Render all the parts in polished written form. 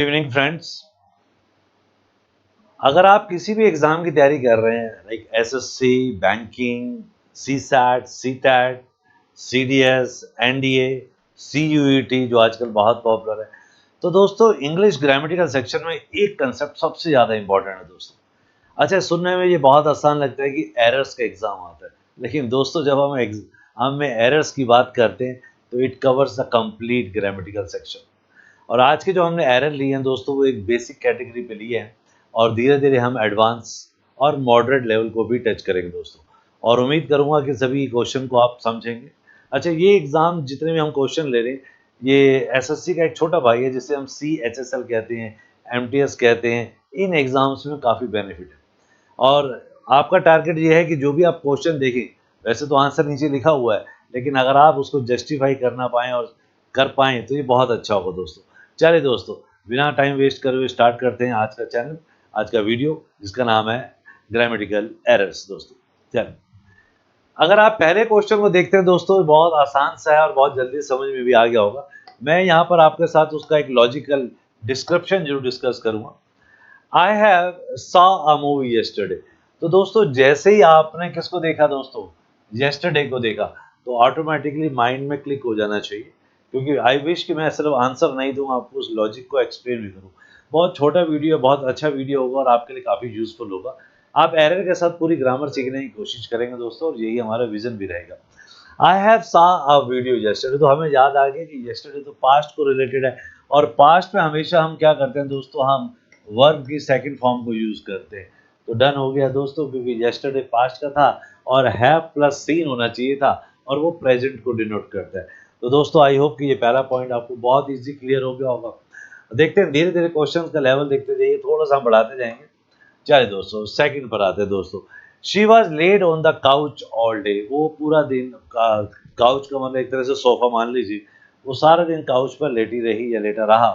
Evening friends. अगर आप किसी भी एग्जाम की तैयारी कर रहे हैं like SSC, banking, CSAT, CTET, CDS, NDA, CUET जो आजकल बहुत पॉपुलर है, तो दोस्तों इंग्लिश ग्रामेटिकल सेक्शन में एक कंसेप्ट सबसे ज़्यादा इंपॉर्टेंट है दोस्तों। अच्छा, सुनने में ये बहुत आसान लगता है कि एरर्स का एग्जाम आता है, लेकिन दोस्तों जब हम में एरर्स की बात करते हैं तो it covers the complete grammatical section. और आज के जो हमने एरर लिए हैं दोस्तों वो एक बेसिक कैटेगरी पे लिए हैं और धीरे धीरे हम एडवांस और मॉडरेट लेवल को भी टच करेंगे दोस्तों। और उम्मीद करूंगा कि सभी क्वेश्चन को आप समझेंगे। अच्छा, ये एग्ज़ाम जितने भी हम क्वेश्चन ले रहे हैं ये एसएससी का एक छोटा भाई है जिसे हम CHSL कहते हैं, MTS कहते हैं। इन एग्ज़ाम्स में काफ़ी बेनिफिट है और आपका टारगेट ये है कि जो भी आप क्वेश्चन देखें, वैसे तो आंसर नीचे लिखा हुआ है, लेकिन अगर आप उसको जस्टिफाई करना पाएँ और कर पाएँ तो ये बहुत अच्छा होगा दोस्तों। चलिए दोस्तों, बिना टाइम वेस्ट करे हुए स्टार्ट करते हैं आज का चैनल, आज का वीडियो जिसका नाम है ग्रामेटिकल एरर्स दोस्तों। चलिए, अगर आप पहले क्वेश्चन को देखते हैं दोस्तों, बहुत आसान सा है और बहुत जल्दी समझ में भी आ गया होगा। मैं यहाँ पर आपके साथ उसका एक लॉजिकल डिस्क्रिप्शन जरूर डिस्कस करूँगा। I have saw a movie yesterday. तो दोस्तों जैसे ही आपने किसको देखा दोस्तों, यस्टरडे को देखा, तो ऑटोमेटिकली माइंड में क्लिक हो जाना चाहिए, क्योंकि आई विश कि मैं सिर्फ आंसर नहीं दूं, आपको उस लॉजिक को एक्सप्लेन भी करूं। बहुत छोटा वीडियो, बहुत अच्छा वीडियो होगा और आपके लिए काफ़ी यूजफुल होगा। आप एरर के साथ पूरी ग्रामर सीखने की कोशिश करेंगे दोस्तों और यही हमारा विजन भी रहेगा। आई हैव सा अ वीडियो यस्टरडे, तो हमें याद आ गया कि यस्टरडे तो पास्ट को रिलेटेड है और पास्ट में हमेशा हम क्या करते हैं दोस्तों, हम वर्ब की सेकंड फॉर्म को यूज करते हैं। तो डन हो गया दोस्तों, क्योंकि यस्टरडे पास्ट का था और हैव प्लस सीन होना चाहिए था और वो प्रेजेंट को डिनोट करता है। तो दोस्तों आई होप कि ये पहला पॉइंट आपको बहुत इजी क्लियर हो गया होगा। देखते हैं धीरे धीरे क्वेश्चन का लेवल देखते जाइए, थोड़ा सा हम बढ़ाते जाएंगे। चलिए दोस्तों, सेकंड पर आते हैं दोस्तों। She was laid on the couch all day. वो पूरा दिन काउच का मतलब एक तरह से सोफा मान लीजिए, वो सारा दिन काउच पर लेटी रही या लेटा रहा।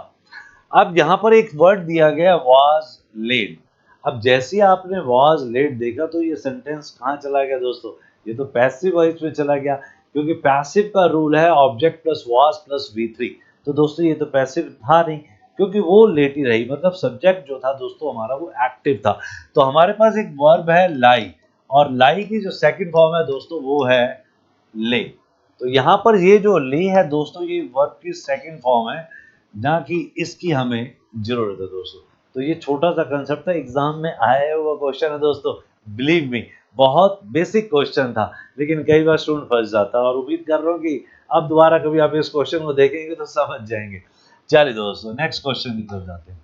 अब यहाँ पर एक वर्ड दिया गया वॉज लेड। अब जैसे ही आपने वॉज लेड देखा तो ये सेंटेंस कहाँ चला गया दोस्तों, ये तो पैसिव वॉइस में चला गया, क्योंकि पैसिव का रूल है object plus was plus V3। तो दोस्तों ये तो पैसिव था नहीं, क्योंकि वो लेटी रही, मतलब सब्जेक्ट जो था दोस्तों हमारा वो एक्टिव था। तो हमारे पास एक वर्ब है लाई, और लाई की जो सेकंड फॉर्म है दोस्तों वो है ले। तो यहाँ पर ये जो ले है दोस्तों, ये वर्ब की सेकंड फॉर्म है, ना कि इसकी हमें जरूरत है दोस्तों। तो ये छोटा सा कंसेप्ट था, एग्जाम में आया हुआ क्वेश्चन है दोस्तों। बिलीव मी, बहुत बेसिक क्वेश्चन था, लेकिन कई बार स्टूडेंट फंस जाता है और उम्मीद कर रहा हूँ कि अब दोबारा कभी आप इस क्वेश्चन को देखेंगे तो समझ जाएंगे। चलिए दोस्तों, नेक्स्ट क्वेश्चन की तरफ जाते हैं।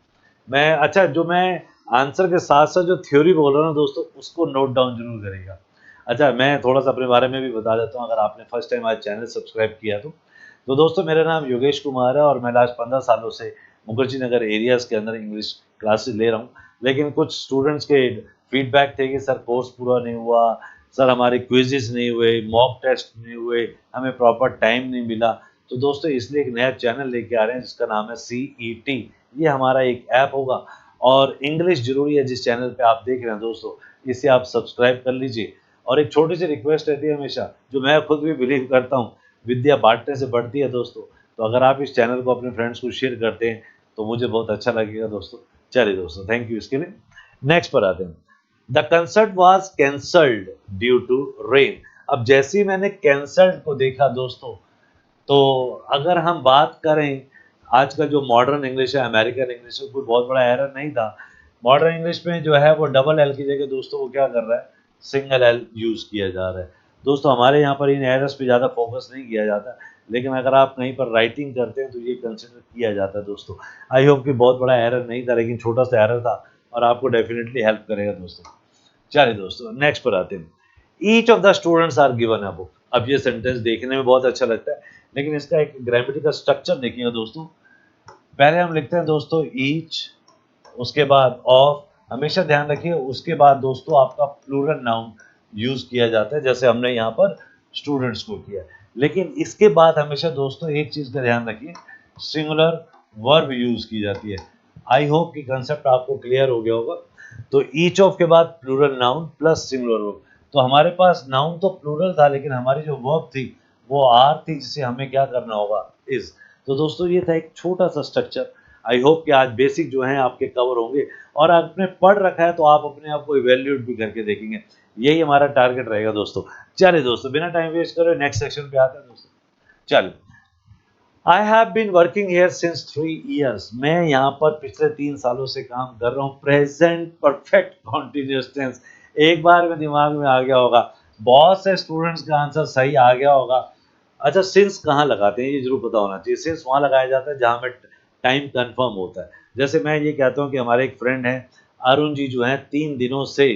मैं आंसर के साथ साथ जो थ्योरी बोल रहा हूँ दोस्तों, उसको नोट डाउन जरूर करेगा। अच्छा, मैं थोड़ा सा अपने बारे में भी बता देता हूँ, अगर आपने फर्स्ट टाइम आज चैनल सब्सक्राइब किया तो दोस्तों मेरा नाम योगेश कुमार है और मैं लास्ट 15 सालों से मुखर्जी नगर एरियाज़ के अंदर इंग्लिश क्लासेस ले रहा हूँ। लेकिन कुछ स्टूडेंट्स के फीडबैक थे कि सर कोर्स पूरा नहीं हुआ, सर हमारे क्विजेस नहीं हुए, मॉक टेस्ट नहीं हुए, हमें प्रॉपर टाइम नहीं मिला। तो दोस्तों इसलिए एक नया चैनल लेके आ रहे हैं जिसका नाम है CET। ये हमारा एक ऐप होगा और इंग्लिश जरूरी है। जिस चैनल पे आप देख रहे हैं दोस्तों, इसे आप सब्सक्राइब कर लीजिए। और एक छोटी सी रिक्वेस्ट रहती है हमेशा, जो मैं खुद भी बिलीव करता हूँ, विद्या बांटने से बढ़ती है दोस्तों। तो अगर आप इस चैनल को अपने फ्रेंड्स को शेयर करते हैं तो मुझे बहुत अच्छा लगेगा दोस्तों। चलिए दोस्तों, थैंक यू इसके लिए। नेक्स्ट पर आते हैं। The concert was cancelled due to rain. अब जैसे ही मैंने कैंसल्ड को देखा दोस्तों, तो अगर हम बात करें, आज का जो मॉडर्न इंग्लिश है, अमेरिकन इंग्लिश है, कोई बहुत बड़ा एरर नहीं था। मॉडर्न इंग्लिश में जो है वो डबल एल की जगह दोस्तों वो क्या कर रहा है, सिंगल एल यूज किया जा रहा है। दोस्तों हमारे यहाँ पर इन एरर्स पे ज़्यादा फोकस नहीं किया जाता, लेकिन अगर आप कहीं पर राइटिंग करते हैं तो ये कंसिडर किया जाता है दोस्तों। आई होप कि बहुत बड़ा एरर नहीं था, लेकिन छोटा सा एरर था और आपको डेफिनेटली हेल्प करेगा दोस्तों। चलिए दोस्तों, नेक्स्ट पर आते हैं। Each of the students are given a book. अब ये सेंटेंस देखने में बहुत अच्छा लगता है, लेकिन इसका एक ग्रामेटिकल स्ट्रक्चर देखिएगा दोस्तों। पहले हम लिखते हैं दोस्तों ईच, उसके बाद ऑफ, हमेशा ध्यान रखिए, उसके बाद दोस्तों आपका प्लूरल नाउन यूज किया जाता है, जैसे हमने यहाँ पर स्टूडेंट्स को किया। लेकिन इसके बाद हमेशा दोस्तों एक चीज का ध्यान रखिए, सिंगुलर वर्ब यूज की जाती है। आई होप कि कंसेप्ट आपको क्लियर हो गया होगा। तो ईच ऑफ के बाद plural noun plus singular verb. तो हमारे पास नाउन तो प्लूरल था, लेकिन हमारी जो वर्ब थी वो आर थी, जिसे हमें क्या करना होगा, इज। तो दोस्तों ये था एक छोटा सा स्ट्रक्चर। आई होप कि आज बेसिक जो है आपके कवर होंगे, और आपने पढ़ रखा है तो आप अपने आप को इवेल्यूएट भी करके देखेंगे। यही हमारा टारगेट रहेगा दोस्तों। चलिए दोस्तों, बिना टाइम वेस्ट करे नेक्स्ट सेक्शन पे आते हैं दोस्तों। चलिए, I have been working here since 3 years। मैं यहाँ पर पिछले 3 सालों से काम कर रहा हूँ। प्रेजेंट परफेक्ट कॉन्टिन्यूअस टेंस एक बार में दिमाग में आ गया होगा, बहुत से स्टूडेंट्स का आंसर सही आ गया होगा। अच्छा, सिंस कहाँ लगाते हैं ये जरूर पता होना चाहिए। सिंस वहाँ लगाया जाता है जहाँ में टाइम कंफर्म होता है। जैसे मैं ये कहता हूँ कि हमारे एक फ्रेंड हैं अरुण जी, जो हैं 3 दिनों से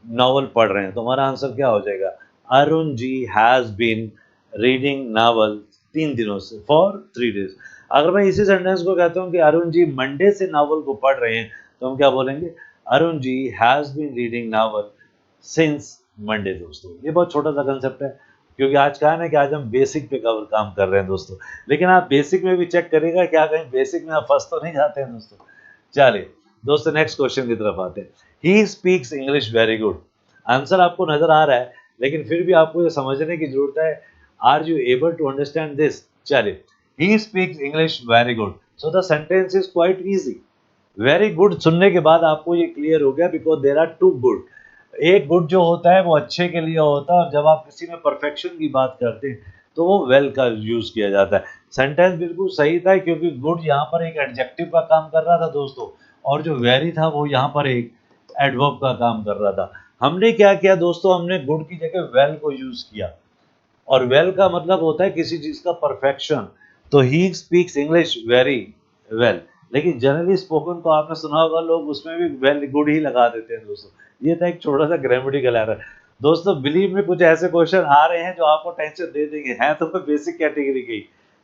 नॉवल पढ़ रहे हैं, तो हमारा आंसर क्या हो जाएगा? Arun ji has been reading novel 3 दिनों से, फॉर 3 days। अगर मैं इसी सेंटेंस को कहता हूँ कि अरुण जी मंडे से नावल को पढ़ रहे हैं, तो हम क्या बोलेंगे? Arun ji has been reading novel since Monday. दोस्तों, ये बहुत छोटा सा कंसेप्ट है, क्योंकि आज कहा ना कि आज हम बेसिक पे कवर काम कर रहे हैं दोस्तों। लेकिन आप बेसिक में भी चेक करिएगा, क्या कहीं बेसिक में आप फंस तो नहीं जाते हैं दोस्तों। चलिए दोस्तों, नेक्स्ट क्वेश्चन की तरफ आते हैं। ही speaks English very good. Answer आपको नजर आ रहा है, लेकिन फिर भी आपको ये समझने की जरूरत है, are you able to understand this? चलिए, he speaks English very good, so the sentence is quite easy. Very good सुनने के बाद आपको ये क्लियर हो गया, because there are two good. एक गुड जो होता है वो अच्छे के लिए होता है, और जब आप किसी में परफेक्शन की बात करते हैं तो वो वेल का यूज किया जाता है। सेंटेंस बिल्कुल सही था, क्योंकि गुड यहाँ पर एक एडजेक्टिव का काम कर रहा था दोस्तों, और जो वेरी था वो यहाँ पर एक एडवर्ब का काम कर रहा था। हमने क्या किया दोस्तों? हमने गुड की जगह वेल को यूज किया, और वेल का मतलब होता है किसी चीज का परफेक्शन। तो ही स्पीक्स इंग्लिश वेरी वेल, लेकिन जनरली स्पोकन तो आपने सुना होगा, लोग उसमें भी वेल गुड ही लगा देते हैं दोस्तों। ये था एक छोटा सा ग्रामेटिकल एरर दोस्तों। बिलीव में कुछ ऐसे क्वेश्चन आ रहे हैं जो आपको टेंशन दे देंगे, हैं तो बेसिक कैटेगरी के ही,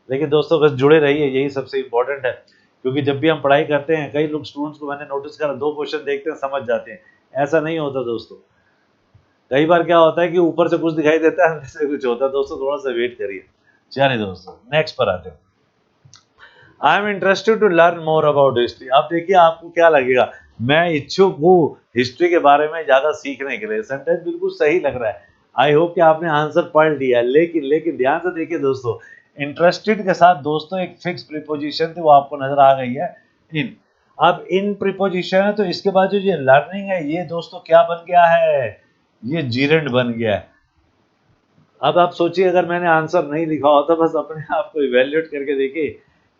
लेकिन दोस्तों बस जुड़े रहिए, यही सबसे इंपॉर्टेंट है। क्योंकि जब भी हम पढ़ाई करते हैं, कई लोग स्टूडेंट्स को मैंने नोटिस करा, 2 क्वेश्चन देखते हैं समझ जाते हैं। ऐसा नहीं होता दोस्तों। कई बार क्या होता है कि ऊपर से कुछ दिखाई देता है, अंदर से कुछ होता है दोस्तों। थोड़ा सा वेट करिए। चलिए दोस्तों, नेक्स्ट पर आते हैं। I am interested to learn more about history. अब देखिए आपको क्या लगेगा, मैं इच्छुक हूँ हिस्ट्री के बारे में ज्यादा सीखने के लिए। सेंटेंस बिल्कुल सही लग रहा है। आई होप कि आपने आंसर पढ़ लिया, लेकिन लेकिन ध्यान से देखिए दोस्तों, इंटरेस्टेड के साथ दोस्तों एक फिक्स प्रीपोजिशन थी, वो आपको नजर आ गई है, इन। अब इन प्रीपोजिशन है, तो इसके बाद जो ये लर्निंग है, ये दोस्तों क्या बन गया है? ये जीरेंड बन गया है। अब आप सोचिए, अगर मैंने आंसर नहीं लिखा होता, बस अपने आप को इवेल्युएट करके देखिए,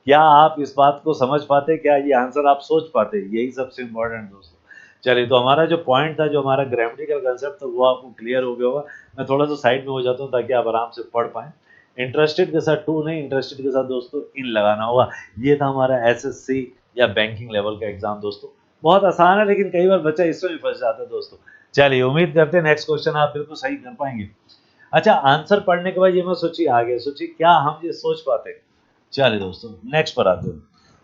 क्या आप इस बात को समझ पाते? क्या ये आंसर आप सोच पाते? यही सबसे इम्पोर्टेंट दोस्तों। चलिए, तो हमारा जो पॉइंट था, जो हमारा ग्रामेटिकल कंसेप्ट था, वो आपको क्लियर हो गया होगा। मैं थोड़ा सा साइड में हो जाता हूँ ताकि आप आराम से पढ़ पाएं। इंटरेस्टेड के साथ टू नहीं, इंटरेस्टेड के साथ दोस्तों इन लगाना होगा। ये था हमारा एसएससी या बैंकिंग लेवल का एग्जाम दोस्तों। बहुत आसान है, लेकिन कई बार बच्चा इसमें भी फंस जाता है दोस्तों। चलिए, उम्मीद करते हैं नेक्स्ट क्वेश्चन आप बिल्कुल सही कर पाएंगे। अच्छा, आंसर पढ़ने के बाद ये मैं सोचिए आगे, सोचिए क्या हम ये सोच पाते? चलिए दोस्तों, नेक्स्ट पर आते हैं।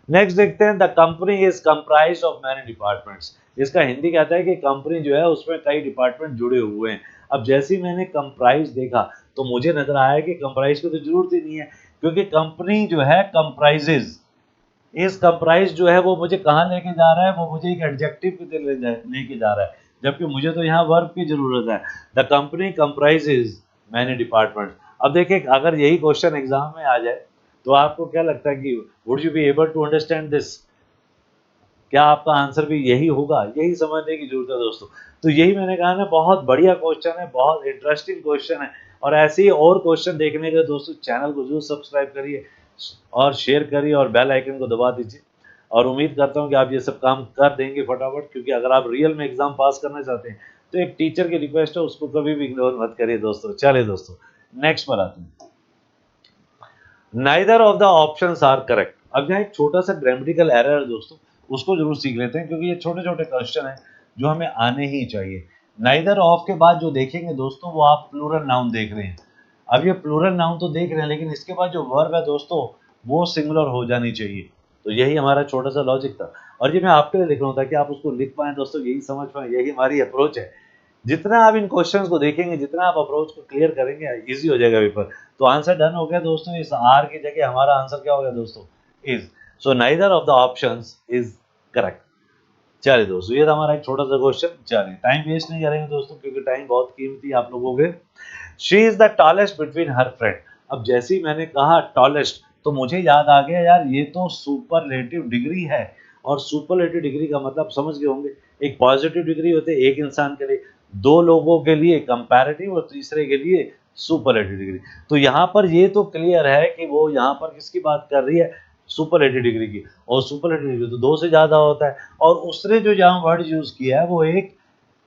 नेक्स्ट देखते हैं, the company is comprise of many departments. इसका हिंदी कहता है कि कंपनी जो है उसमें कई डिपार्टमेंट जुड़े हुए हैं। अब जैसे ही मैंने कंप्राइज देखा, तो मुझे नजर आया कि कंप्राइज की तो जरूरत ही नहीं है, क्योंकि कंपनी जो है कंप्राइजेज। इस कंप्राइज जो है वो मुझे कहाँ लेके जा रहा है? वो मुझे एक एडजेक्टिव की तरह लेके जा रहा है, जबकि मुझे तो यहाँ वर्ब की जरूरत है। The company comprises many department. अब देखिए, अगर यही क्वेश्चन एग्जाम में आ जाए, तो आपको क्या लगता है कि would you be able to understand this? क्या आपका आंसर भी यही होगा? यही समझने की जरूरत है दोस्तों। तो यही मैंने कहा ना, बहुत बढ़िया क्वेश्चन है, बहुत इंटरेस्टिंग क्वेश्चन है। और ऐसे ही और क्वेश्चन देखने के लिए दोस्तों चैनल को जरूर सब्सक्राइब करिए, और शेयर करिए, और बेल आइकन को दबा दीजिए। और उम्मीद करता हूँ कि आप ये सब काम कर देंगे फटाफट, क्योंकि अगर आप रियल में एग्जाम पास करना चाहते हैं, तो एक टीचर की रिक्वेस्ट है, उसको कभी भी इग्नोर मत करिए दोस्तों। चलिए दोस्तों, नेक्स्ट पर आते हैं। Neither of the options are correct. अब यहाँ एक छोटा सा ग्रामेटिकल एरर है दोस्तों, उसको जरूर सीख लेते हैं, क्योंकि ये छोटे छोटे क्वेश्चन हैं जो हमें आने ही चाहिए। नाइदर ऑफ के बाद जो देखेंगे दोस्तों, वो आप प्लूरल नाउन देख रहे हैं। अब ये प्लूरल नाउन तो देख रहे हैं, लेकिन इसके बाद जो वर्ब है दोस्तों, वो सिंगुलर हो जानी चाहिए। तो यही हमारा छोटा सा लॉजिक था, और ये मैं आपके लिए लिख रहा हूँ ताकि आप उसको लिख पाएं दोस्तों, यही समझ पाएं, यही हमारी अप्रोच है। जितना आप इन क्वेश्चंस को देखेंगे, जितना आप अप्रोच को क्लियर करेंगे, इजी हो जाएगा पेपर। तो आंसर डन हो गया दोस्तों। इस आर की जगह हमारा आंसर क्या हो गया दोस्तों? Is. So neither of the options is correct. चलिए दोस्तों, ये था हमारा एक छोटा सा क्वेश्चन। चलिए, टाइम वेस्ट नहीं करेंगे दोस्तों, क्योंकि टाइम बहुत कीमती है आप लोगों के। She is the tallest between her friend. अब जैसे ही मैंने कहा टॉलेस्ट, तो मुझे याद आ गया यार ये तो सुपरलेटिव डिग्री है। और सुपरलेटिव डिग्री का मतलब समझ गए होंगे, एक पॉजिटिव डिग्री होते है एक इंसान के लिए, दो लोगों के लिए कंपैरेटिव और तीसरे के लिए सुपरलेटिव डिग्री। तो यहाँ पर ये तो क्लियर है कि वो यहाँ पर किसकी बात कर रही है, सुपरलेटिव डिग्री की। और सुपरलेटिव डिग्री तो दो से ज्यादा होता है। और उसने जो यहाँ वर्ड यूज किया है वो एक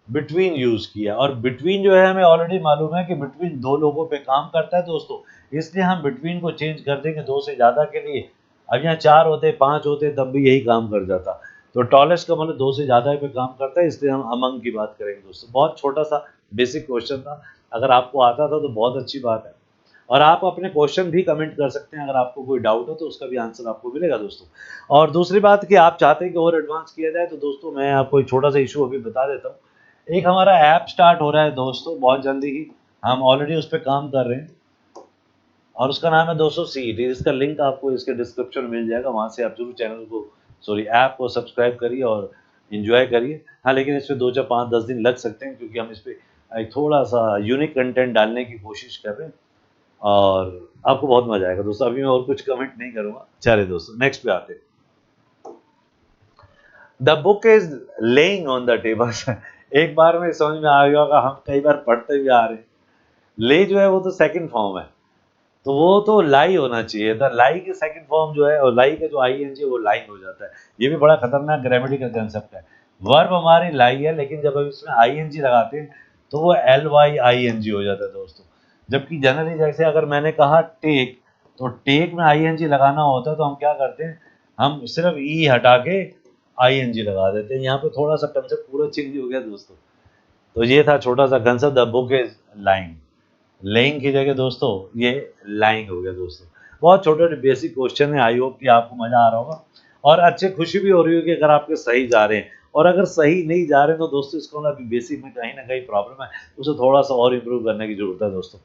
बिटवीन यूज किया, और बिटवीन जो है हमें ऑलरेडी मालूम है कि बिटवीन दो लोगों पे काम करता है दोस्तों, इसलिए हम बिटवीन को चेंज कर देंगे दो से ज्यादा के लिए। अब यहाँ चार होते पांच होते तब भी यही काम कर जाता। तो टॉलेस्ट का मतलब दो से ज्यादा पे काम करता है, इसलिए हम अमंग की बात करेंगे दोस्तों। बहुत छोटा सा बेसिक क्वेश्चन था, अगर आपको आता था तो बहुत अच्छी बात है। और आप अपने क्वेश्चन भी कमेंट कर सकते हैं, अगर आपको कोई डाउट हो तो उसका भी आंसर आपको मिलेगा दोस्तों। और दूसरी बात कि आप चाहते हैं कि और एडवांस किया जाए, तो दोस्तों मैं आपको एक छोटा सा इशू अभी बता देता हूँ। एक हमारा ऐप स्टार्ट हो रहा है दोस्तों बहुत जल्दी ही, हम ऑलरेडी उस पर काम कर रहे हैं, और उसका नाम है दोस्तों सीईटी। इसका लिंक आपको इसके डिस्क्रिप्शन में मिल जाएगा, वहाँ से आप जरूर चैनल को ऐप को सब्सक्राइब करिए और इन्जॉय करिए। हाँ, लेकिन इस पर 2 4 5 10 दिन लग सकते हैं, क्योंकि हम इस पर एक थोड़ा सा यूनिक कंटेंट डालने की कोशिश कर रहे हैं, और आपको बहुत मजा आएगा दोस्तों। अभी मैं और कुछ कमेंट नहीं करूंगा। चलिए दोस्तों नेक्स्ट पे आते हैं। The book is laying on the table. एक बार में समझ में आ गया होगा, हम कई बार पढ़ते भी आ रहे हैं। ले जो है वो तो सेकंड फॉर्म है, तो वो तो लाई होना चाहिए था। लाई की सेकंड फॉर्म जो है, और लाई का जो आईएनजी वो लाई हो जाता है। ये भी बड़ा खतरनाक ग्रामेटिकल कंसेप्ट है। वर्ब हमारी लाई है, लेकिन जब हम इसमें आईएनजी लगाते हैं तो वो LYING हो जाता है दोस्तों। जबकि जनरली जैसे अगर मैंने कहा टेक, तो टेक में आईएनजी लगाना होता है, तो हम क्या करते हैं, हम सिर्फ ई हटा के आईएनजी लगा देते हैं। यहाँ पे थोड़ा सा कंसेप्ट पूरा चेंज हो गया दोस्तों। तो ये था छोटा सा concept, the book is lying. Laying की जगह दोस्तों ये लाइंग हो गया दोस्तों। बहुत छोटे छोटे बेसिक क्वेश्चन है, आई होप कि आपको मजा आ रहा होगा, और अच्छे खुशी भी हो रही होगी अगर आपके सही जा रहे हैं। और अगर सही नहीं जा रहे हैं तो दोस्तों इसको ना, अभी बेसिक में कहीं ना कहीं प्रॉब्लम है, उसे थोड़ा सा और इम्प्रूव करने की जरूरत है दोस्तों।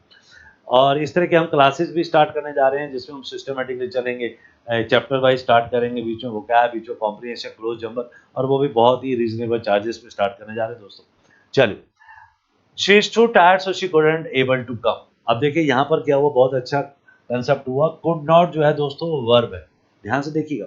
और इस तरह के हम क्लासेस भी स्टार्ट करने जा रहे हैं, जिसमें हम सिस्टमेटिकली चलेंगे, चैप्टर वाइज स्टार्ट करेंगे, बीच में वोकैब, बीच में कॉम्प्रिहेंशन, क्लोज जंबर, और वो भी बहुत ही रीजनेबल चार्जेस में स्टार्ट करने जा रहे हैं दोस्तों। चलिए, she is too tired so she couldn't able to come. अब देखिए यहाँ पर क्या हुआ, बहुत अच्छा कंसेप्ट हुआ। कुड नॉट जो है दोस्तों वो वर्ब है, ध्यान से देखिएगा।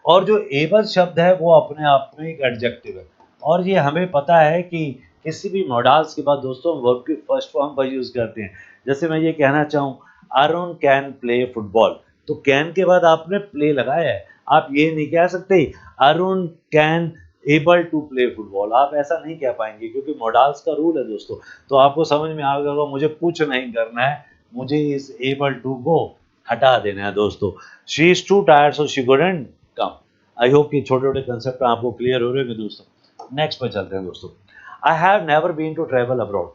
और जो एबल शब्द है वो अपने आप में एक एडजेक्टिव है, और ये हमें पता है कि किसी भी मॉडल्स के बाद दोस्तों वर्ब की फर्स्ट फॉर्म पर यूज करते हैं। जैसे मैं ये कहना चाहूँ, अरुण कैन प्ले फुटबॉल, तो कैन के बाद आपने प्ले लगाया है। आप ये नहीं कह सकते Arun can able to play football, आप ऐसा नहीं कह पाएंगे, क्योंकि मॉडल्स का रूल है दोस्तों। तो आपको समझ में आ गया होगा, मुझे कुछ नहीं करना है, मुझे इस एबल टू को हटा देना है दोस्तों। She is too tired so she couldn't come. I hope कि छोटे छोटे कंसेप्ट आपको क्लियर हो रहे होंगे दोस्तों। नेक्स्ट पे चलते हैं दोस्तों। I have never been to travel abroad.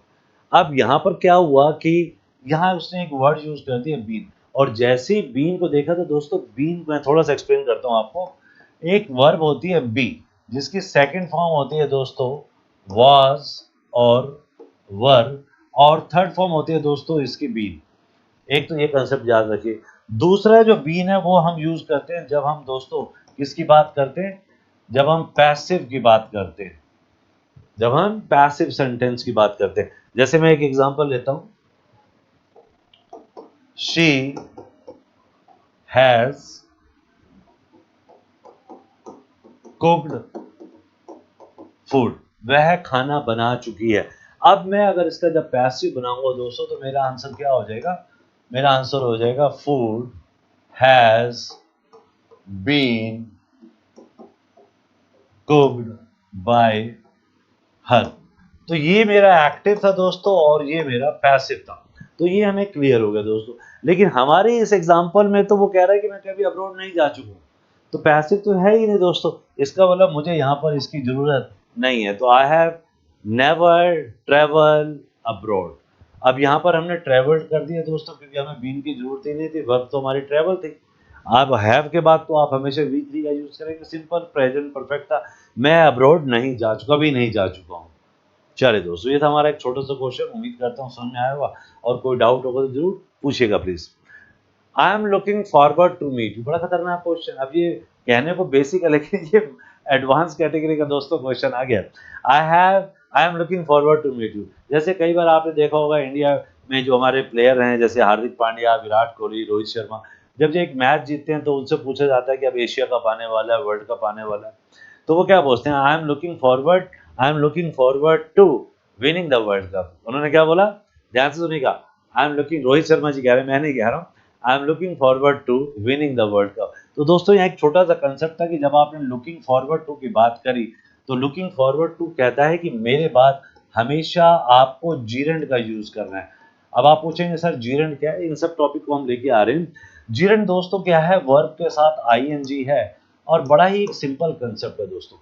अब यहाँ पर क्या हुआ कि यहाँ उसने एक वर्ड यूज कर दिया बीन, और जैसे ही बीन को देखा तो दोस्तों, बीन मैं थोड़ा सा एक्सप्लेन करता हूँ आपको। एक वर्ब होती है बी, जिसकी सेकंड फॉर्म होती है दोस्तों वाज और वर, और थर्ड फॉर्म होती है दोस्तों इसकी बीन। एक तो ये कंसेप्ट याद रखिए। दूसरा जो बीन है वो हम यूज करते हैं जब हम दोस्तों किसकी बात करते हैं, जब हम पैसिव की बात करते हैं, जब हम पैसिव सेंटेंस की बात करते हैं। जैसे मैं एक एग्जांपल लेता हूं, शी हैज कुक्ड फूड, वह खाना बना चुकी है। अब मैं अगर इसका जब पैसिव बनाऊंगा दोस्तों, तो मेरा आंसर क्या हो जाएगा, मेरा आंसर हो जाएगा food has been cooked by her. तो ये मेरा एक्टिव था दोस्तों, और ये मेरा पैसिव था। तो ये हमें क्लियर हो गया दोस्तों। लेकिन हमारे इस एग्जांपल में तो वो कह रहा है कि मैं कभी अब्रॉड नहीं जा चुका हूँ, तो पैसिव तो है ही नहीं दोस्तों। इसका मतलब मुझे यहाँ पर इसकी जरूरत नहीं है। तो आई हैव नेवर ट्रेवल अब्रॉड। अब यहाँ पर हमने ट्रेवल्ड कर दिया दोस्तों, क्योंकि हमें बीन की जरूरत ही नहीं थी, वर्ब तो हमारी ट्रेवल थी। आप हैव के बाद तो आप हमेशा V3 का यूज करेंगे, सिंपल प्रेजेंट परफेक्ट था। मैं अब्रॉड नहीं जा चुका, कभी नहीं जा चुका हूँ। चलिए दोस्तों, ये था हमारा एक छोटा सा क्वेश्चन, उम्मीद करता हूँ समझ में आया होगा। और कोई डाउट होगा तो जरूर पूछिएगा please. I am looking forward to meet you, बड़ा खतरनाक क्वेश्चन। अब ये कहने को बेसिक है, लेकिन ये एडवांस कैटेगरी का दोस्तों क्वेश्चन आ गया। I am looking forward to meet you. जैसे कई बार आपने देखा होगा इंडिया में जो हमारे प्लेयर हैं, जैसे हार्दिक पांड्या, विराट कोहली, रोहित शर्मा, जब ये एक मैच जीतते हैं तो उनसे पूछा जाता है कि अब एशिया कप आने वाला है, वर्ल्ड कप आने वाला है, तो वो क्या बोलते हैं, I am looking forward to winning the world cup. उन्होंने क्या बोला, ध्यान से सुनिएगा, I am looking, Rohit Sharma ji कह रहे हैं, मैं नहीं कह रहा हूँ, I am looking forward to winning the world cup. तो दोस्तों यहाँ एक छोटा सा कंसेप्ट था कि जब आपने लुकिंग फॉरवर्ड टू की बात करी, तो लुकिंग फॉरवर्ड टू कहता है कि मेरे बाद हमेशा आपको जीरेंड का यूज करना है। अब आप पूछेंगे सर जीरेंड क्या है, इन सब टॉपिक को हम लेके आ रहे हैं। जीरेंड दोस्तों क्या है, वर्ब के साथ आईएनजी है और बड़ा ही एक सिंपल कंसेप्ट है दोस्तों।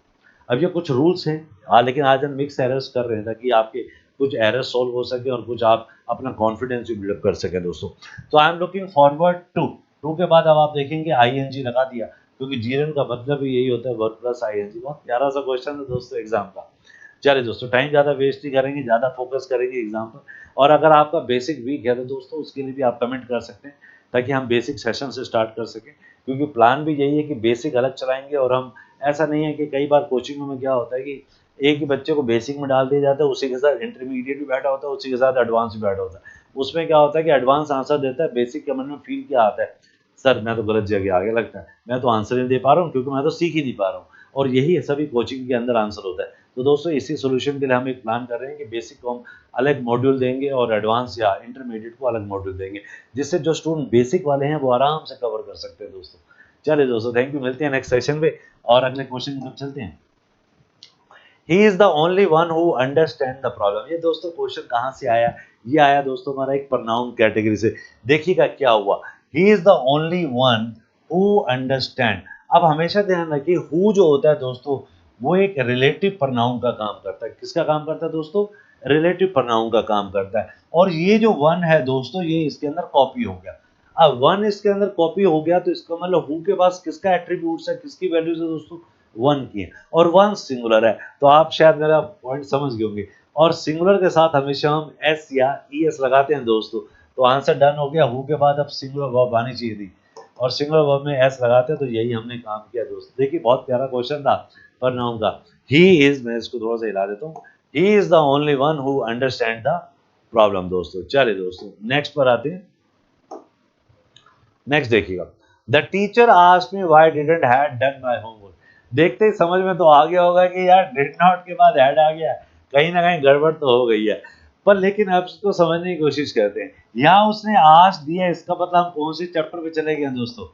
अब ये कुछ रूल्स हैं, लेकिन आज हम मिक्स एरर्स कर रहे हैं ताकि आपके कुछ एरर्स सॉल्व हो सके और कुछ आप अपना कॉन्फिडेंस भी बिल्डअप कर सके दोस्तों। तो I am looking forward to के बाद अब आप देखेंगे आईएनजी लगा दिया, क्योंकि जीरेंड का मतलब ही यही होता है, वर्ब प्लस आईएनजी। बहुत प्यारा सा क्वेश्चन है दोस्तों एग्जाम का। चलिए दोस्तों, टाइम ज़्यादा वेस्ट नहीं करेंगे, ज़्यादा फोकस करेंगे एग्जाम पर। और अगर आपका बेसिक वीक है तो दोस्तों उसके लिए भी आप कमेंट कर सकते हैं, ताकि हम बेसिक सेशन से स्टार्ट कर सकें, क्योंकि प्लान भी यही है कि बेसिक अलग चलाएंगे। और हम, ऐसा नहीं है कि कई बार कोचिंगों में क्या होता है कि एक ही बच्चे को बेसिक में डाल दिया जाता है, उसी के साथ इंटरमीडिएट भी बैठा होता है, उसी के साथ एडवांस भी बैठा होता है। उसमें क्या होता है कि एडवांस आंसर देता है, बेसिक के मन में फील क्या आता है, सर मैं तो गलत जगह आगे लगता है, मैं तो आंसर नहीं दे पा रहा हूँ क्योंकि मैं तो सीख ही नहीं पा रहा हूँ। और यही सभी कोचिंग के अंदर आंसर होता है। तो दोस्तों इसी सोल्यूशन के लिए हम एक प्लान कर रहे हैं कि बेसिक को हम अलग मॉड्यूल देंगे और एडवांस या इंटरमीडिएट को अलग मॉड्यूल देंगे, जिससे जो स्टूडेंट बेसिक वाले हैं वो आराम से कवर कर सकते हैं दोस्तों। चलिए दोस्तों, थैंक यू, मिलते हैं नेक्स्ट सेशन में और अगले क्वेश्चन की तरफ चलते हैं। He is the only one who understand the problem. ये दोस्तों क्वेश्चन कहाँ से आया, ये आया दोस्तों हमारा एक प्रनाउन कैटेगरी से। देखिएगा क्या हुआ, he is the only one who understand. अब हमेशा ध्यान रखिए, हु जो होता है दोस्तों वो एक रिलेटिव प्रनाउन का काम करता है। किसका काम करता है दोस्तों, रिलेटिव प्रनाउन का काम करता है। और ये जो वन है दोस्तों, ये इसके अंदर कॉपी हो गया। अब वन इसके अंदर कॉपी हो गया तो इसका मतलब हु के पास किसका एट्रीब्यूट्स है, किसकी वैल्यूज है दोस्तों, वन की है, और वन सिंगुलर है। तो आप शायद मेरा पॉइंट समझ गए होंगे। और सिंगुलर के साथ हमेशा हम एस या ई एस लगाते हैं दोस्तों। तो आंसर डन हो गया, हु के बाद अब सिंगुलर वर्ब आनी चाहिए थी, और सिंगुलर वर्ब में एस लगाते हैं, तो यही हमने काम किया दोस्तों। देखिए बहुत प्यारा क्वेश्चन था प्रनाउन का। ही इज, मैं इसको थोड़ा सा हिला देता हूँ, he is the only one who understand the problem दोस्तों। चलिए दोस्तों नेक्स्ट पर आते हैं। नेक्स्ट देखिएगा, the teacher asked me why didn't had done my homework. देखते ही समझ में तो आ गया होगा कि यार डिड नॉट के बाद हैड आ गया, कहीं ना कहीं गड़बड़ तो हो गई है। पर लेकिन अब इसको समझने की कोशिश करते हैं। यहाँ उसने आस्क दिया, इसका मतलब हम कौन से चैप्टर पे चले गए दोस्तों,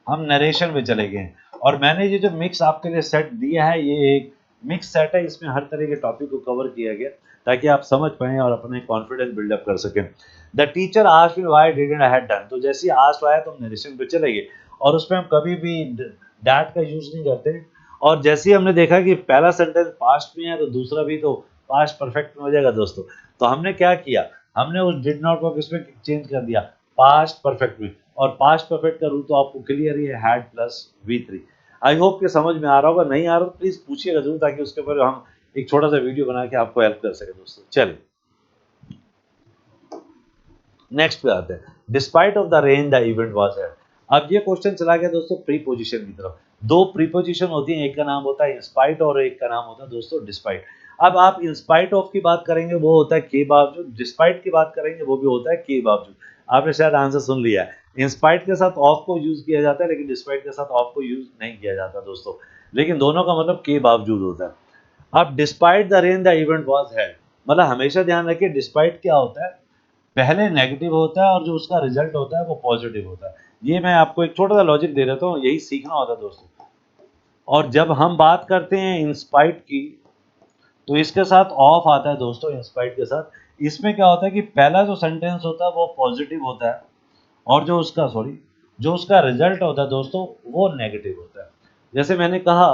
हम नरेशन पे चले गए। और मैंने ये जो मिक्स आपके लिए सेट दिया है, ये एक मिक्स सेट है, इसमें हर तरह के टॉपिक को कवर किया गया ताकि आप समझ पाएं और अपने कॉन्फिडेंस बिल्डअप कर सकें। The teacher asked me why didn't I had done, तो जैसे ही आस्क आया तो हम नरेशन पे चले गए, और उसमें हम कभी भी डैट का यूज नहीं करते। और जैसे ही हमने देखा कि पहला सेंटेंस पास्ट में है तो दूसरा भी तो पास्ट परफेक्ट में हो जाएगा दोस्तों। तो हमने क्या किया, हमने उस डिड नॉट को किसमें चेंज कर दिया, पास्ट परफेक्ट में। और पास्ट परफेक्ट का रूल तो आपको क्लियर ही है, had plus V3। I hope कि समझ में आ रहा होगा, नहीं आ रहा तो प्लीज पूछिएगा जरूर, ताकि उसके ऊपर हम एक छोटा सा वीडियो बना के आपको हेल्प कर सके दोस्तों। चलिए नेक्स्ट पे आते हैं, despite of the rain the event was held. अब ये क्वेश्चन चला गया दोस्तों प्रीपोजिशन की तरफ। दो प्रीपोजिशन होती हैं, एक का नाम होता है इंस्पाइट और एक का नाम होता है दोस्तों डिस्पाइट। अब आप इंस्पाइट ऑफ की बात करेंगे वो होता है के बावजूद, डिस्पाइट की बात करेंगे वो भी होता है के बावजूद। आपने शायद आंसर सुन लिया है, इंस्पाइट के साथ ऑफ को यूज किया जाता है, लेकिन डिस्पाइट के साथ ऑफ को यूज नहीं किया जाता दोस्तों। लेकिन दोनों का मतलब के बावजूद होता है। अब despite the rain the event was held, मतलब हमेशा ध्यान रखिए डिस्पाइट क्या होता है, पहले नेगेटिव होता है और जो उसका रिजल्ट होता है वो पॉजिटिव होता है। ये मैं आपको एक छोटा सा लॉजिक दे देता हूँ, यही सीखना होता है दोस्तों। और जब हम बात करते हैं इंस्पाइट की, तो इसके साथ ऑफ आता है दोस्तों। इंस्पाइट के साथ इसमें क्या होता है कि पहला जो सेंटेंस होता है वो पॉजिटिव होता है, और जो उसका रिजल्ट होता है दोस्तों वो नेगेटिव होता है। जैसे मैंने कहा,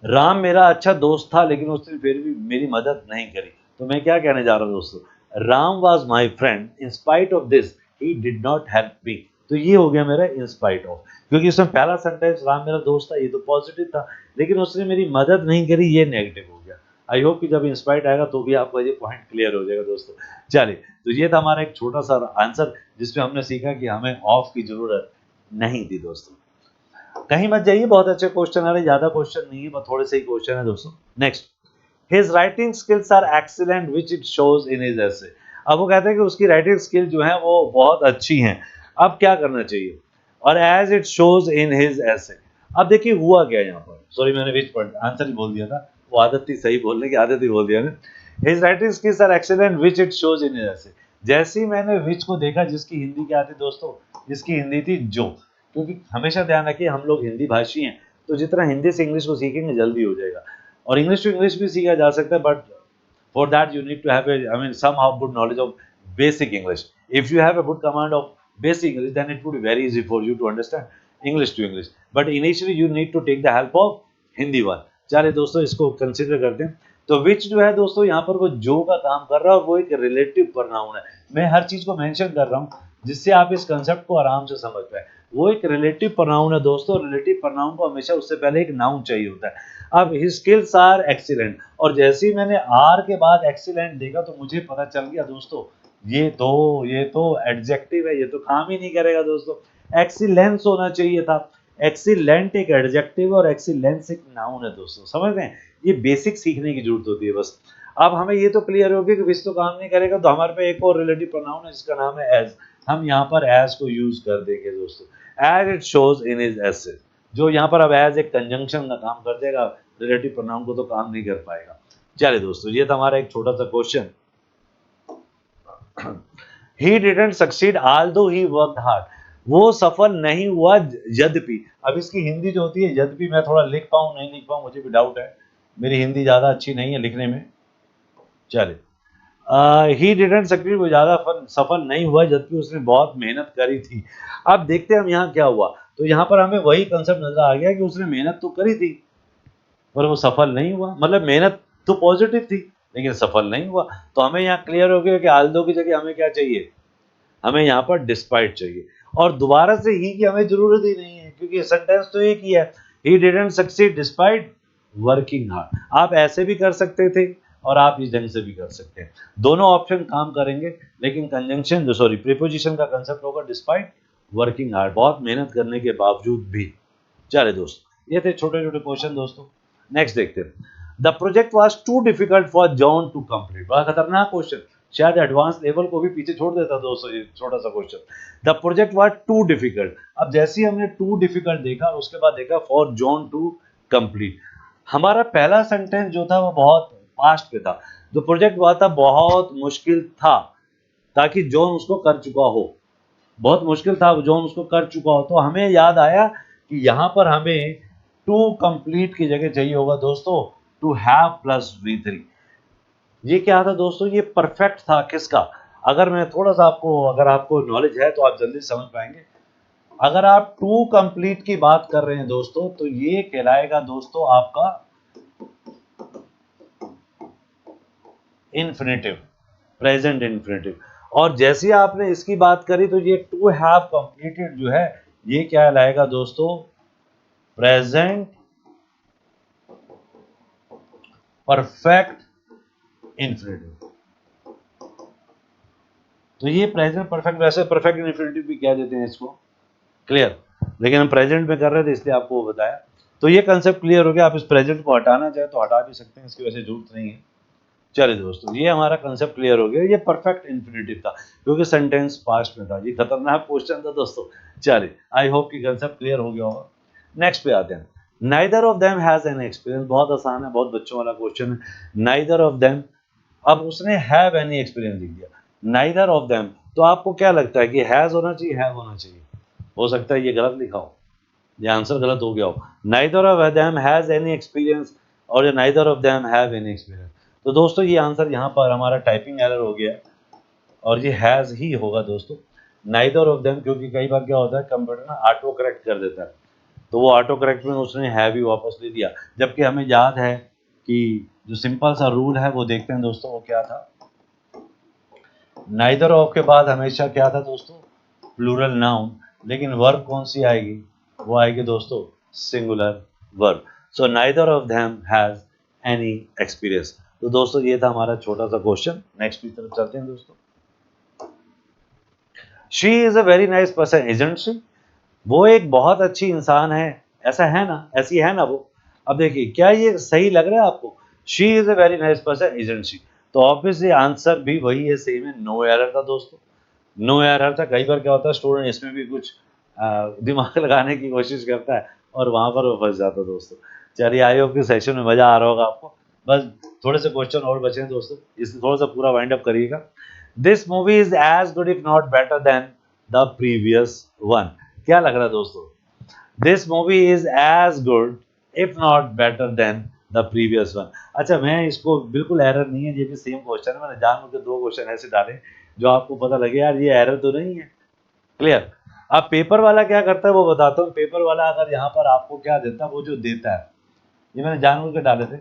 राम मेरा अच्छा दोस्त था लेकिन उसने फिर भी मेरी मदद नहीं करी, तो मैं क्या कहने जा रहा हूँ दोस्तों, Ram was my friend in spite of this he did not help me. तो ये हो गया मेरा इन स्पाइट ऑफ, क्योंकि इसमें पहला सेंटेंस राम मेरा दोस्त था ये तो पॉजिटिव था, लेकिन उसने मेरी मदद नहीं करी, ये नेगेटिव हो गया। आई होप कि जब इंस्पाइट आएगा तो भी आपका ये पॉइंट क्लियर हो जाएगा दोस्तों। चलिए, तो ये था हमारा एक छोटा सा आंसर, जिसमें हमने सीखा कि हमें ऑफ की जरूरत नहीं थी दोस्तों। कहीं मत जाइए, बहुत अच्छे क्वेश्चन आ रहे, ज्यादा क्वेश्चन नहीं है, बस थोड़े से ही क्वेश्चन है दोस्तों। Next, his writing skills are excellent which it shows in his essay. अब वो कहते हैं कि उसकी राइटिंग स्किल जो है वो बहुत अच्छी हैं। अब क्या करना चाहिए, और as it shows in his essay. अब देखिए हुआ क्या यहाँ पर, सॉरी मैंने विच पॉइंट आंसर ही बोल दिया था, वो आदत थी सही बोलने की, आदत ही बोल दिया ना। His writing skills are excellent which it shows in his essay. जैसे ही मैंने विच को देखा, जिसकी हिंदी क्या थी दोस्तों, जिसकी हिंदी थी जो, क्योंकि हमेशा ध्यान रखिए हम लोग हिंदी भाषी हैं, तो जितना हिंदी से इंग्लिश को सीखेंगे जल्दी हो जाएगा, और इंग्लिश टू इंग्लिश भी सीखा जा सकता है, but for that you need to have a, I mean, somehow good knowledge of basic English. If you have a good command of basic English, then it would be very easy for you to understand English to English. But initially you need to take the help of Hindi one. चलिए दोस्तों इसको consider करते हैं। तो विच जो है दोस्तों यहाँ पर वो जो का काम कर रहा है, और वो एक रिलेटिव प्रोनाउन है। मैं हर चीज को मेंशन कर रहा हूँ जिससे आप इस कंसेप्ट को आराम से समझ पाए। वो एक रिलेटिव प्रोनाउन है दोस्तों। रिलेटिव प्रोनाउन को हमेशा उससे पहले एक नाउन चाहिए होता है। अब हिज स्किल्स आर एक्सीलेंट, और जैसे ही मैंने आर के बाद एक्सीलेंट देखा तो मुझे पता चल गया दोस्तों ये तो एडजेक्टिव है, ये तो काम ही नहीं करेगा दोस्तों, एक्सीलेंस होना चाहिए था। एक्सीलेंट एक एडजेक्टिव और एक्सीलेंस एक नाउन है दोस्तों, समझ रहे हैं? ये बेसिक सीखने की जरूरत होती है बस। अब हमें ये तो क्लियर हो गया कि विच तो काम नहीं करेगा, तो हमारे पे एक और रिलेटिव प्रोनाउन है जिसका नाम है एज। हम यहाँ पर एज को यूज कर देंगे दोस्तों, as it shows in his essays, जो यहाँ पर अब एज एक कंजंक्शन का काम कर देगा, रिलेटिव प्रोनाउन को तो काम नहीं कर पाएगा। चलिए दोस्तों ये था हमारा एक छोटा सा question. He didn't succeed although he worked hard, वो सफल नहीं हुआ यद्यपि। अब इसकी हिंदी जो होती है यद्यपि, मैं थोड़ा लिख पाऊं नहीं लिख पाऊं मुझे भी डाउट है, मेरी हिंदी ज्यादा अच्छी नहीं है लिखने में। चलिए ही डिडंट सक्सीड, वो ज्यादा सफल नहीं हुआ जबकि उसने बहुत मेहनत करी थी। अब देखते हैं हम यहाँ क्या हुआ। तो यहाँ पर हमें वही कंसेप्ट नजर आ गया कि उसने मेहनत तो करी थी पर वो सफल नहीं हुआ, मतलब मेहनत तो पॉजिटिव थी लेकिन सफल नहीं हुआ। तो हमें यहाँ क्लियर हो गया कि आल्दो की जगह हमें क्या चाहिए, हमें यहाँ पर डिस्पाइट चाहिए। और दोबारा से ही की हमें जरूरत ही नहीं है क्योंकि सेंटेंस तो एक ही है, he didn't succeed despite working hard. आप ऐसे भी कर सकते थे और आप इस ढंग से भी कर सकते हैं, दोनों ऑप्शन काम करेंगे। लेकिन कंजंक्शन जो सॉरी प्रीपोजिशन का कंसेप्ट होगा डिस्पाइट वर्किंग हार्ड, बहुत मेहनत करने के बावजूद भी। चले दोस्तों ये थे छोटे छोटे क्वेश्चन दोस्तों। नेक्स्ट देखते हैं। The project was too difficult for John to complete, बड़ा खतरनाक क्वेश्चन, शायद एडवांस लेवल को भी पीछे छोड़ देता दोस्तों ये छोटा सा question. The project was too difficult, अब जैसे ही हमने टू डिफिकल्ट देखा और उसके बाद देखा फॉर जॉन टू कंप्लीट, हमारा पहला सेंटेंस जो था वो बहुत पास्ट पे था। जो प्रोजेक्ट हुआ था बहुत मुश्किल था ताकि जॉन उसको कर चुका हो, बहुत मुश्किल था जॉन उसको कर चुका हो। तो हमें याद आया कि यहाँ पर हमें टू कंप्लीट की जगह चाहिए होगा दोस्तों टू हैव प्लस V3। ये क्या था दोस्तों, ये परफेक्ट था किसका, अगर मैं थोड़ा सा आपको, अगर आपको नॉलेज है तो आप जल्दी समझ पाएंगे। अगर आप टू कंप्लीट की बात कर रहे हैं दोस्तों तो ये कहलाएगा दोस्तों आपका इन्फिनेटिव, प्रेजेंट इन्फिनेटिव। और जैसे आपने इसकी बात करी तो ये टू हैव कंप्लीटेड जो है ये क्या कहलाएगा दोस्तों, प्रेजेंट परफेक्ट इन्फिनेटिव। तो ये प्रेजेंट परफेक्ट, वैसे परफेक्ट इन्फिनेटिव भी कह देते हैं इसको, क्लियर, लेकिन हम प्रेजेंट में कर रहे थे इसलिए आपको वो बताया। तो ये कंसेप्ट क्लियर हो गया। आप इस प्रेजेंट को हटाना चाहे तो हटा भी सकते हैं, इसकी वैसे जरूरत नहीं है। चलिए दोस्तों ये हमारा कंसेप्ट क्लियर हो गया, ये परफेक्ट इन्फिनेटिव था क्योंकि सेंटेंस पास्ट में था। ये खतरनाक क्वेश्चन था दोस्तों। चलिए आई होप कि कंसेप्ट क्लियर हो गया होगा। नेक्स्ट पे आते हैं। Neither of them has any experience, बहुत आसान है, बहुत बच्चों वाला क्वेश्चन है। नाइदर ऑफ देम, अब उसने हैव एनी एक्सपीरियंस लिख दिया, नाइदर ऑफ देम, तो आपको क्या लगता है कि हैज होना चाहिए हैव होना चाहिए? हो सकता है ये गलत लिखा हो, ये आंसर गलत हो गया हो। Neither of them has any experience और ये neither of them have any experience. तो दोस्तों ये आंसर यहाँ पर हमारा टाइपिंग एरर हो गया और ये हैज ही होगा दोस्तों, नाइदर ऑफ देम, क्योंकि कई बार क्या होता है कंप्यूटर ना ऑटो करेक्ट कर देता है, तो वो ऑटो करेक्ट में उसने हैव ही वापस ले दिया। जबकि हमें याद है कि जो सिंपल सा रूल है वो देखते हैं दोस्तों, वो क्या था, नाइदर ऑफ के बाद हमेशा क्या था दोस्तों, प्लूरल नाउन, लेकिन वर्ब कौन सी आएगी, वो आएगी दोस्तों singular verb. So neither of them has any experience. तो दोस्तों ये था हमारा छोटा सा क्वेश्चन। नेक्स्ट की तरफ चलते हैं दोस्तों। She is a very nice person isn't she, वो एक बहुत अच्छी इंसान है, ऐसा है ना, ऐसी है ना वो। अब देखिए क्या ये सही लग रहा है आपको, she is a very nice person isn't she, तो ऑब्वियसली आंसर भी वही है, सेम है, नो एरर था दोस्तों, नो एरर था। कई बार क्या होता है स्टूडेंट इसमें भी कुछ दिमाग लगाने की कोशिश करता है और वहाँ पर वो फंस जाता है दोस्तों। चलिए, आई होप कि सेशन में मज़ा आ रहा होगा आपको। बस थोड़े से क्वेश्चन और बचे हैं दोस्तों, इसे थोड़ा सा पूरा वाइंड अप करिएगा। This movie is as good if not better than the previous one. क्या लग रहा है दोस्तों? This movie is as good if not better than the previous one. अच्छा, मैं इसको बिल्कुल एरर नहीं है, ये भी सेम क्वेश्चन है, मैंने जानबूझ के दो क्वेश्चन ऐसे डाले जो आपको पता लगे यार ये एरर तो नहीं है। क्लियर? अब पेपर वाला क्या करता है वो बताता हूँ। पेपर वाला अगर यहाँ पर आपको क्या देता है, वो जो देता है, ये मैंने जानबूझ के डाले थे,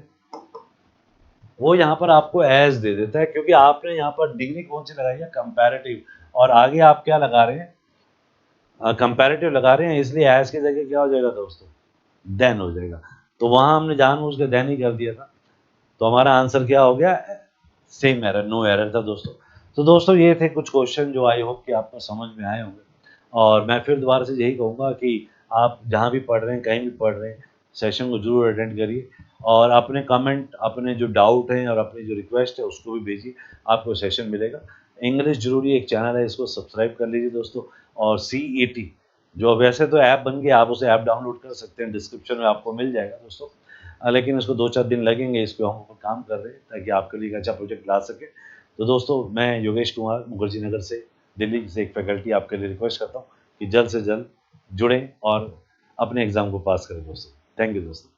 वो यहाँ पर आपको एज दे देता है, क्योंकि आपने यहाँ पर डिग्री कौन सी लगाई है? कंपैरेटिव। और आगे आप क्या लगा रहे हैं? कंपैरेटिव लगा रहे हैं, इसलिए एज की जगह क्या हो जाएगा दोस्तों? देन हो जाएगा। तो वहाँ हमने जानबूझ के देन ही कर दिया था, तो हमारा आंसर क्या हो गया? सेम एरर, नो एरर था दोस्तों। तो दोस्तों ये थे कुछ क्वेश्चन जो आई होप कि आपको समझ में आए होंगे। और मैं फिर दोबारा से यही कहूँगा कि आप जहाँ भी पढ़ रहे हैं, कहीं भी पढ़ रहे हैं, सेशन को ज़रूर अटेंड करिए और अपने कमेंट, अपने जो डाउट हैं और अपनी जो रिक्वेस्ट है उसको भी भेजिए, आपको सेशन मिलेगा। इंग्लिश जरूरी एक चैनल है, इसको सब्सक्राइब कर लीजिए दोस्तों। और CET जो वैसे तो ऐप बन गया, आप उसे ऐप डाउनलोड कर सकते हैं, डिस्क्रिप्शन में आपको मिल जाएगा दोस्तों। लेकिन इसको 2-4 दिन लगेंगे, इस पे हम ऊपर काम कर रहे हैं ताकि आपके लिए एक अच्छा प्रोजेक्ट ला सके। तो दोस्तों, मैं योगेश कुमार मुखर्जी नगर से, दिल्ली से एक फैकल्टी आपके लिए रिक्वेस्ट करता हूँ कि जल्द से जल्द जुड़ें और अपने एग्ज़ाम को पास करें दोस्तों। थैंक यू दोस्तों।